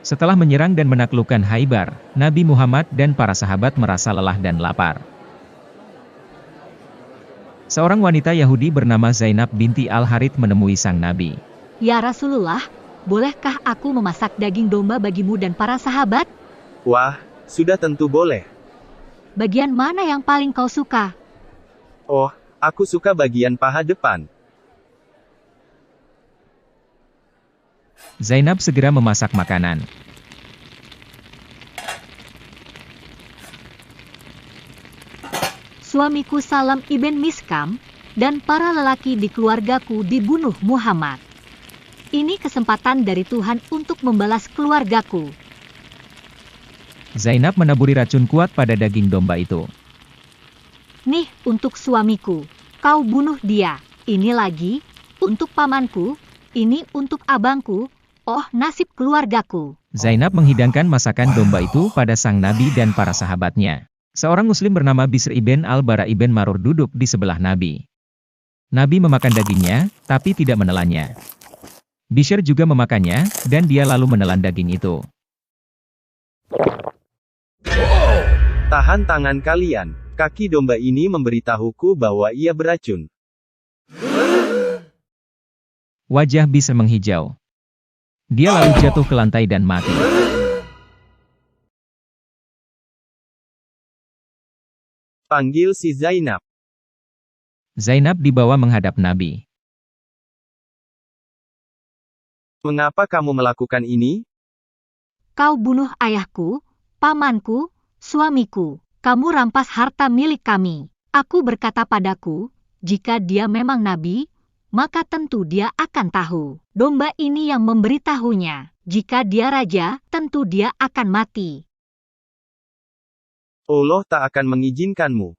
Setelah menyerang dan menaklukkan Khaybar, Nabi Muhammad dan para sahabat merasa lelah dan lapar. Seorang wanita Yahudi bernama Zainab binti Al-Harits menemui sang Nabi. Ya Rasulullah, bolehkah aku memasak daging domba bagimu dan para sahabat? Wah, sudah tentu boleh. Bagian mana yang paling kau suka? Oh, aku suka bagian paha depan. Zainab segera memasak makanan. Suamiku Salam ibn Miskam, dan para lelaki di keluargaku dibunuh Muhammad. Ini kesempatan dari Tuhan untuk membalas keluargaku. Zainab menaburi racun kuat pada daging domba itu. Nih untuk suamiku, kau bunuh dia. Ini lagi, untuk pamanku, ini untuk abangku, oh nasib keluargaku. Zainab menghidangkan masakan domba itu pada sang Nabi dan para sahabatnya. Seorang muslim bernama Bishr ibn Al-Bara ibn Marur duduk di sebelah Nabi. Nabi memakan dagingnya, tapi tidak menelannya. Bishr juga memakannya, dan dia lalu menelan daging itu. Tahan tangan kalian, kaki domba ini memberitahuku bahwa ia beracun. Wajah Bishr menghijau. Dia lalu jatuh ke lantai dan mati. Panggil si Zainab. Zainab dibawa menghadap Nabi. Mengapa kamu melakukan ini? Kau bunuh ayahku, pamanku, suamiku. Kamu rampas harta milik kami. Aku berkata padaku, jika dia memang nabi, maka tentu dia akan tahu. Domba ini yang memberitahunya. Jika dia raja, tentu dia akan mati. Allah tak akan mengizinkanmu.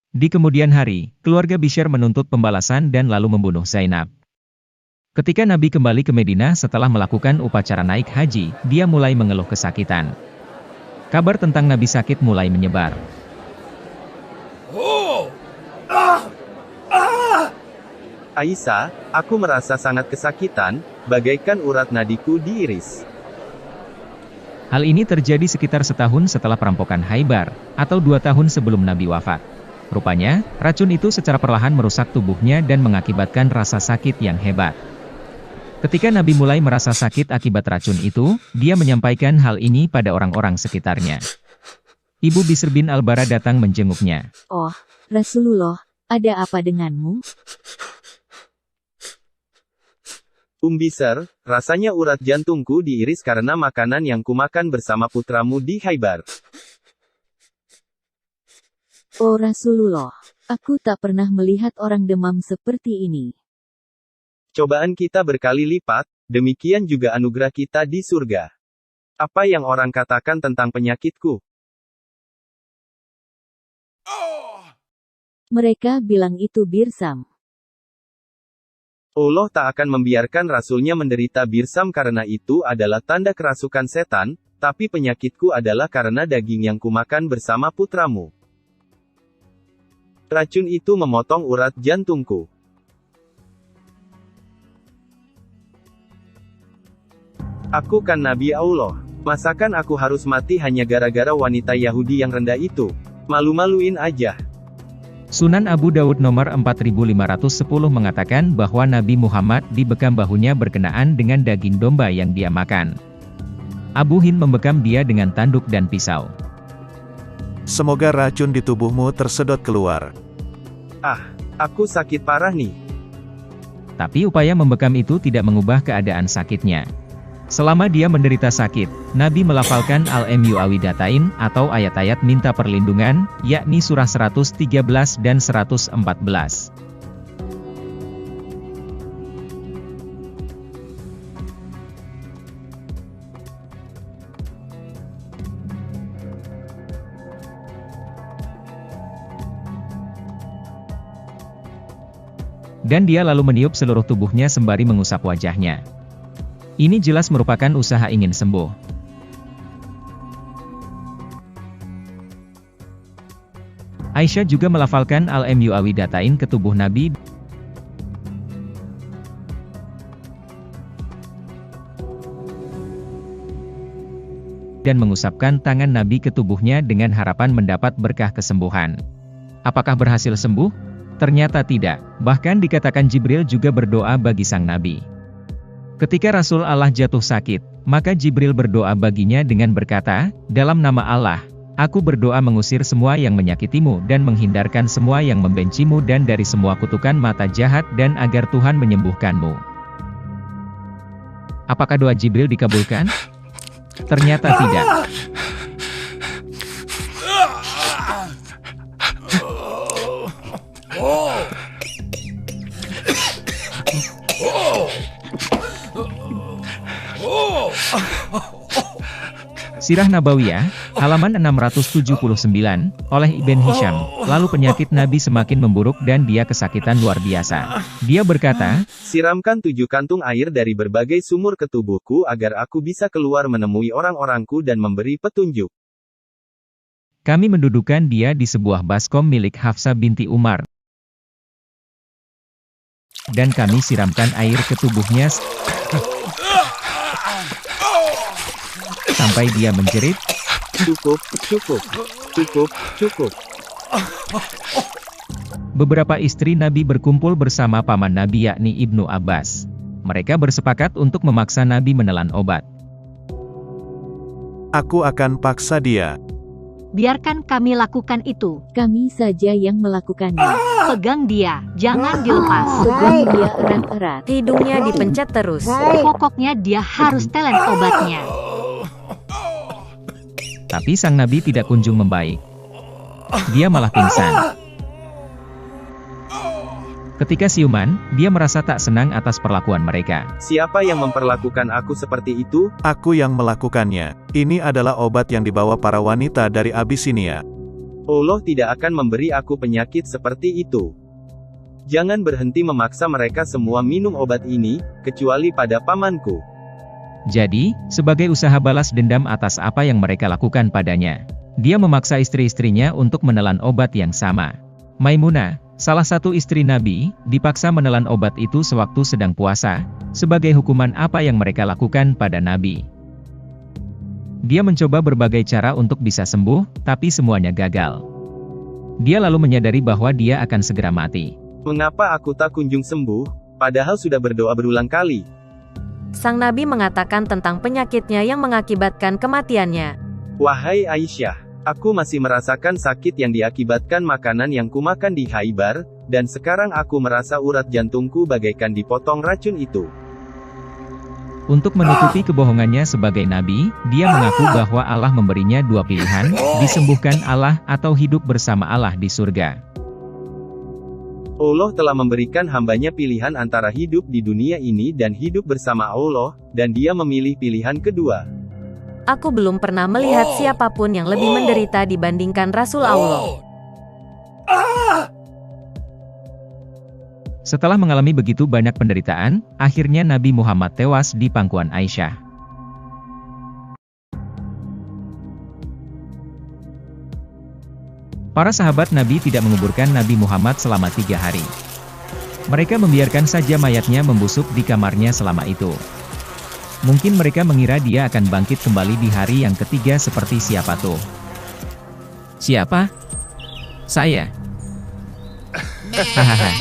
Di kemudian hari, keluarga Bishr menuntut pembalasan dan lalu membunuh Zainab. Ketika Nabi kembali ke Madinah setelah melakukan upacara naik haji, dia mulai mengeluh kesakitan. Kabar tentang Nabi sakit mulai menyebar. Aisyah, aku merasa sangat kesakitan, bagaikan urat nadiku diiris. Hal ini terjadi sekitar setahun setelah perampokan Khaybar, atau 2 tahun sebelum Nabi wafat. Rupanya, racun itu secara perlahan merusak tubuhnya dan mengakibatkan rasa sakit yang hebat. Ketika Nabi mulai merasa sakit akibat racun itu, dia menyampaikan hal ini pada orang-orang sekitarnya. Ibu Bishr bin Al-Bara datang menjenguknya. Oh, Rasulullah, ada apa denganmu? Bishr, rasanya urat jantungku diiris karena makanan yang kumakan bersama putramu di Khaybar. Oh Rasulullah, aku tak pernah melihat orang demam seperti ini. Cobaan kita berkali lipat, demikian juga anugerah kita di surga. Apa yang orang katakan tentang penyakitku? Mereka bilang itu birsam. Allah tak akan membiarkan Rasulnya menderita birsam karena itu adalah tanda kerasukan setan, tapi penyakitku adalah karena daging yang kumakan bersama putramu. Racun itu memotong urat jantungku. Aku kan Nabi Allah. Masakan aku harus mati hanya gara-gara wanita Yahudi yang rendah itu? Malu-maluin aja. Sunan Abu Daud nomor 4510 mengatakan bahwa Nabi Muhammad dibekam bahunya berkenaan dengan daging domba yang dia makan. Abu Hind membekam dia dengan tanduk dan pisau. Semoga racun di tubuhmu tersedot keluar. Ah, aku sakit parah nih. Tapi upaya membekam itu tidak mengubah keadaan sakitnya. Selama dia menderita sakit, Nabi melafalkan Al-Mu'awwidhatain atau ayat-ayat minta perlindungan, yakni surah 113 dan 114. Dan dia lalu meniup seluruh tubuhnya sembari mengusap wajahnya. Ini jelas merupakan usaha ingin sembuh. Aisyah juga melafalkan Al-Mu'awwidhatain ke tubuh Nabi. dan mengusapkan tangan Nabi ke tubuhnya dengan harapan mendapat berkah kesembuhan. Apakah berhasil sembuh? Ternyata tidak. Bahkan dikatakan Jibril juga berdoa bagi sang Nabi. Ketika Rasul Allah jatuh sakit, maka Jibril berdoa baginya dengan berkata, "Dalam nama Allah, aku berdoa mengusir semua yang menyakitimu dan menghindarkan semua yang membencimu dan dari semua kutukan mata jahat dan agar Tuhan menyembuhkanmu." Apakah doa Jibril dikabulkan? Ternyata tidak. Sirah Nabawiyah, halaman 679, oleh Ibn Hisham. Lalu penyakit Nabi semakin memburuk dan dia kesakitan luar biasa. Dia berkata, "Siramkan 7 kantung air dari berbagai sumur ke tubuhku agar aku bisa keluar menemui orang-orangku dan memberi petunjuk." Kami mendudukan dia di sebuah baskom milik Hafsah binti Umar. Dan kami siramkan air ke tubuhnya sampai dia menjerit, "Cukup, cukup, cukup, cukup." Beberapa istri Nabi berkumpul bersama paman Nabi yakni Ibnu Abbas. Mereka bersepakat untuk memaksa Nabi menelan obat. Aku akan paksa dia. Biarkan kami lakukan itu. Kami saja yang melakukannya. Pegang dia, jangan dilepas. Pegang dia erat-erat. Hidungnya dipencet terus. Pokoknya dia harus telan obatnya. Tapi sang Nabi tidak kunjung membaik. Dia malah pingsan. Ketika siuman, dia merasa tak senang atas perlakuan mereka. "Siapa yang memperlakukan aku seperti itu?" Aku yang melakukannya. Ini adalah obat yang dibawa para wanita dari Abisinia. Allah tidak akan memberi aku penyakit seperti itu. Jangan berhenti memaksa mereka semua minum obat ini, kecuali pada pamanku. Jadi, sebagai usaha balas dendam atas apa yang mereka lakukan padanya, dia memaksa istri-istrinya untuk menelan obat yang sama. Maimunah, salah satu istri Nabi, dipaksa menelan obat itu sewaktu sedang puasa, sebagai hukuman apa yang mereka lakukan pada Nabi. Dia mencoba berbagai cara untuk bisa sembuh, tapi semuanya gagal. Dia lalu menyadari bahwa dia akan segera mati. "Mengapa aku tak kunjung sembuh, padahal sudah berdoa berulang kali?" Sang Nabi mengatakan tentang penyakitnya yang mengakibatkan kematiannya. "Wahai Aisyah, aku masih merasakan sakit yang diakibatkan makanan yang kumakan di Khaybar, dan sekarang aku merasa urat jantungku bagaikan dipotong racun itu." Untuk menutupi kebohongannya sebagai Nabi, dia mengaku bahwa Allah memberinya 2 pilihan, disembuhkan Allah atau hidup bersama Allah di surga. Allah telah memberikan hambanya pilihan antara hidup di dunia ini dan hidup bersama Allah, dan dia memilih pilihan kedua. Aku belum pernah melihat siapapun yang lebih menderita dibandingkan Rasul Allah. Setelah mengalami begitu banyak penderitaan, akhirnya Nabi Muhammad tewas di pangkuan Aisyah. Para sahabat Nabi tidak menguburkan Nabi Muhammad selama 3 hari. Mereka membiarkan saja mayatnya membusuk di kamarnya selama itu. Mungkin mereka mengira dia akan bangkit kembali di hari yang ketiga seperti siapa tuh? Siapa? Saya. Hahaha.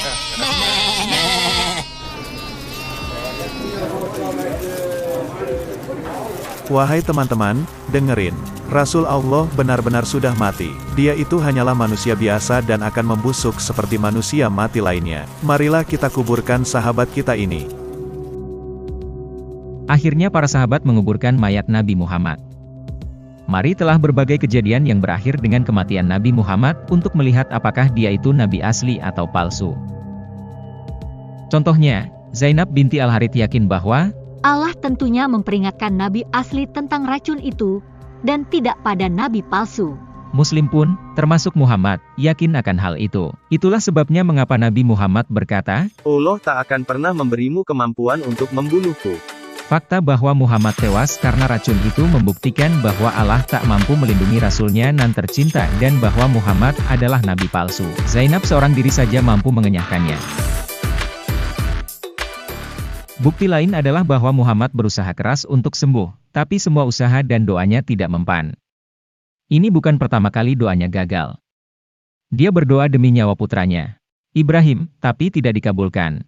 Wahai teman-teman, dengerin. Rasul Allah benar-benar sudah mati. Dia itu hanyalah manusia biasa dan akan membusuk seperti manusia mati lainnya. Marilah kita kuburkan sahabat kita ini. Akhirnya para sahabat menguburkan mayat Nabi Muhammad. Mari telah berbagai kejadian yang berakhir dengan kematian Nabi Muhammad untuk melihat apakah dia itu Nabi asli atau palsu. Contohnya, Zainab binti Al-Harith yakin bahwa Allah tentunya memperingatkan Nabi asli tentang racun itu, dan tidak pada Nabi palsu. Muslim pun, termasuk Muhammad, yakin akan hal itu. Itulah sebabnya mengapa Nabi Muhammad berkata, Allah tak akan pernah memberimu kemampuan untuk membunuhku. fakta bahwa Muhammad tewas karena racun itu membuktikan bahwa Allah tak mampu melindungi Rasulnya nan tercinta dan bahwa Muhammad adalah Nabi palsu. Zainab seorang diri saja mampu mengenyahkannya. Bukti lain adalah bahwa Muhammad berusaha keras untuk sembuh, tapi semua usaha dan doanya tidak mempan. Ini bukan pertama kali doanya gagal. Dia berdoa demi nyawa putranya, Ibrahim, tapi tidak dikabulkan.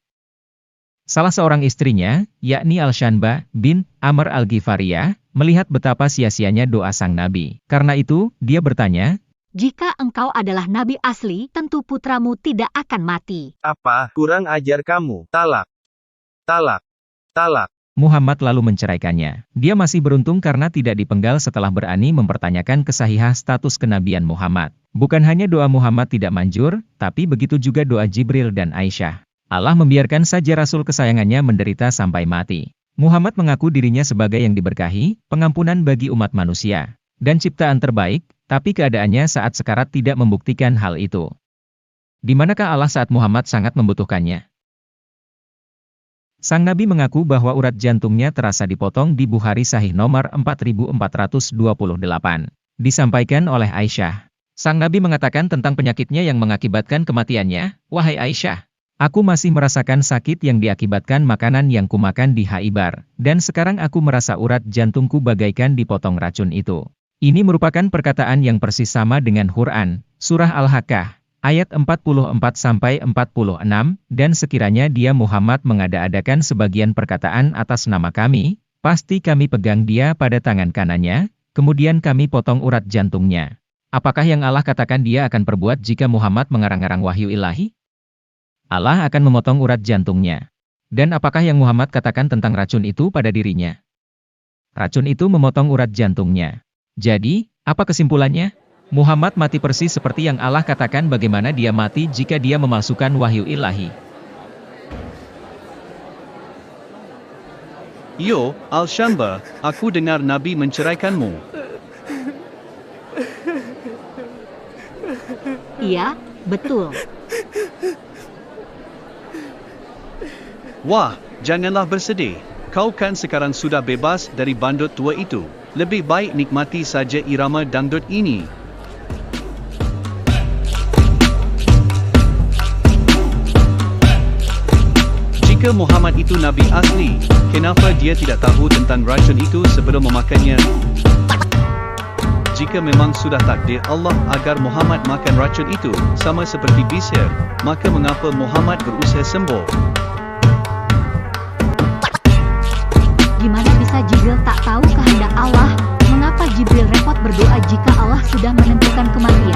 Salah seorang istrinya, yakni Al-Shanbah bin Amr Al-Ghifariyah, melihat betapa sia-sianya doa sang nabi. Karena itu, dia bertanya, Jika engkau adalah nabi asli, tentu putramu tidak akan mati. Apa? Kurang ajar kamu. Talak. Talak. Talak. Muhammad lalu menceraikannya. Dia masih beruntung karena tidak dipenggal setelah berani mempertanyakan kesahihan status kenabian Muhammad. Bukan hanya doa Muhammad tidak manjur, tapi begitu juga doa Jibril dan Aisyah. Allah membiarkan saja Rasul kesayangannya menderita sampai mati. Muhammad mengaku dirinya sebagai yang diberkahi, pengampunan bagi umat manusia, dan ciptaan terbaik, tapi keadaannya saat sekarat tidak membuktikan hal itu. Di manakah Allah saat Muhammad sangat membutuhkannya? Sang Nabi mengaku bahwa urat jantungnya terasa dipotong di Bukhari Sahih nomor 4428. Disampaikan oleh Aisyah. Sang Nabi mengatakan tentang penyakitnya yang mengakibatkan kematiannya, "Wahai Aisyah, aku masih merasakan sakit yang diakibatkan makanan yang kumakan di Khaibar, dan sekarang aku merasa urat jantungku bagaikan dipotong racun itu." Ini merupakan perkataan yang persis sama dengan Quran, Surah Al-Haqqah, ayat 44-46, dan sekiranya dia Muhammad mengada-adakan sebagian perkataan atas nama kami, pasti kami pegang dia pada tangan kanannya, kemudian kami potong urat jantungnya. Apakah yang Allah katakan dia akan perbuat jika Muhammad mengarang-arang wahyu ilahi? Allah akan memotong urat jantungnya. Dan apakah yang Muhammad katakan tentang racun itu pada dirinya? Racun itu memotong urat jantungnya. Jadi, apa kesimpulannya? Muhammad mati persis seperti yang Allah katakan bagaimana dia mati jika dia memalsukan wahyu ilahi. Yo, Al-Shanbah, aku dengar Nabi menceraikanmu. Iya, betul. Wah, janganlah bersedih. Kau kan sekarang sudah bebas dari bandut tua itu. Lebih baik nikmati saja irama dangdut ini. Jika Muhammad itu Nabi asli, kenapa dia tidak tahu tentang racun itu sebelum memakannya? Jika memang sudah takdir Allah agar Muhammad makan racun itu, sama seperti Bishr, maka mengapa Muhammad berusaha sembuh? Gimana bisa Jibril tak tahu kehendak Allah? Mengapa Jibril repot berdoa jika Allah sudah menentukan kematian?